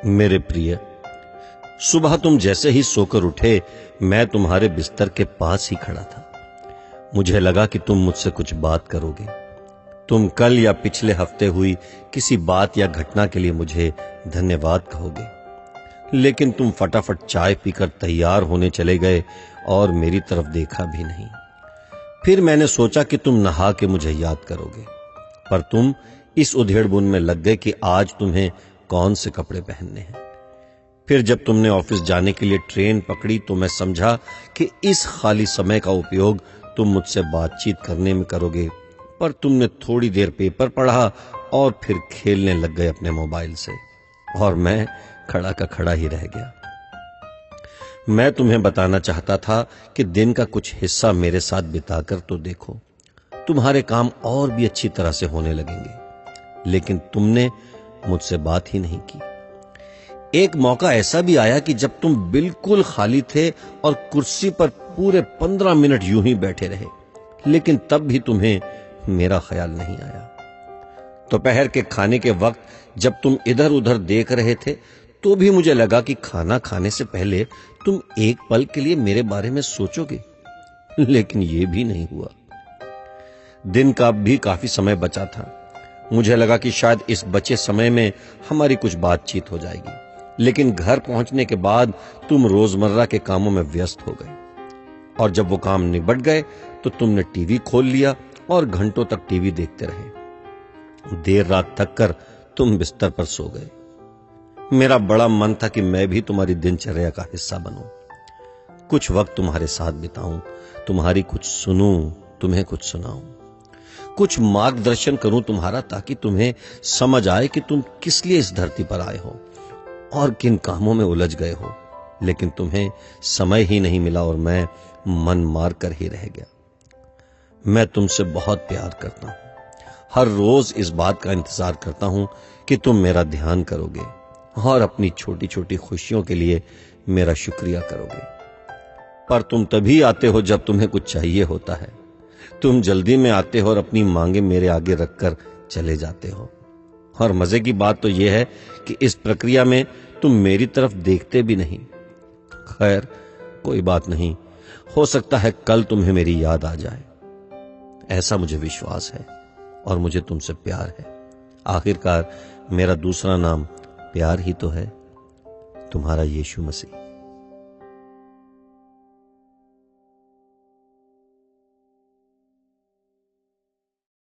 मेरे प्रिय, सुबह तुम जैसे ही सोकर उठे मैं तुम्हारे बिस्तर के पास ही खड़ा था। मुझे लगा कि तुम मुझसे कुछ बात करोगे। तुम कल या पिछले हफ्ते हुई किसी बात या घटना के लिए मुझे धन्यवाद कहोगे, लेकिन तुम फटाफट चाय पीकर तैयार होने चले गए और मेरी तरफ देखा भी नहीं। फिर मैंने सोचा कि तुम नहा के मुझे याद करोगे, पर तुम इस उधेड़बुन में लग गए कि आज तुम्हें कौन से कपड़े पहनने हैं। फिर जब तुमने ऑफिस जाने के लिए ट्रेन पकड़ी तो मैं समझा कि इस खाली समय का उपयोग तुम मुझसे बातचीत करने में करोगे, पर तुमने थोड़ी देर पेपर पढ़ा और फिर खेलने लग गए अपने मोबाइल से, और मैं खड़ा का खड़ा ही रह गया। मैं तुम्हें बताना चाहता था कि दिन का कुछ हिस्सा मेरे साथ बिताकर तो देखो, तुम्हारे काम और भी अच्छी तरह से होने लगेंगे, लेकिन तुमने मुझसे बात ही नहीं की। एक मौका ऐसा भी आया कि जब तुम बिल्कुल खाली थे और कुर्सी पर पूरे 15 मिनट यूं ही बैठे रहे, लेकिन तब भी तुम्हें मेरा ख्याल नहीं आया। दोपहर के खाने के वक्त जब तुम इधर उधर देख रहे थे तो भी मुझे लगा कि खाना खाने से पहले तुम एक पल के लिए मेरे बारे में सोचोगे, लेकिन यह भी नहीं हुआ। दिन का भी काफी समय बचा था। मुझे लगा कि शायद इस बचे समय में हमारी कुछ बातचीत हो जाएगी, लेकिन घर पहुंचने के बाद तुम रोजमर्रा के कामों में व्यस्त हो गए, और जब वो काम निबट गए तो तुमने टीवी खोल लिया और घंटों तक टीवी देखते रहे। देर रात थक कर तुम बिस्तर पर सो गए। मेरा बड़ा मन था कि मैं भी तुम्हारी दिनचर्या का हिस्सा बनूं, कुछ वक्त तुम्हारे साथ बिताऊं, तुम्हारी कुछ सुनूं, तुम्हें कुछ सुनाऊं, कुछ मार्गदर्शन करूं तुम्हारा, ताकि तुम्हें समझ आए कि तुम किस लिए इस धरती पर आए हो और किन कामों में उलझ गए हो। लेकिन तुम्हें समय ही नहीं मिला और मैं मन मार कर ही रह गया। मैं तुमसे बहुत प्यार करता हूं। हर रोज इस बात का इंतजार करता हूं कि तुम मेरा ध्यान करोगे और अपनी छोटी छोटी खुशियों के लिए मेरा शुक्रिया करोगे। पर तुम तभी आते हो जब तुम्हें कुछ चाहिए होता है। तुम जल्दी में आते हो और अपनी मांगे मेरे आगे रखकर चले जाते हो। और मजे की बात तो यह है कि इस प्रक्रिया में तुम मेरी तरफ देखते भी नहीं। खैर, कोई बात नहीं, हो सकता है कल तुम्हें मेरी याद आ जाए। ऐसा मुझे विश्वास है और मुझे तुमसे प्यार है। आखिरकार मेरा दूसरा नाम प्यार ही तो है। तुम्हारा यीशु मसीह।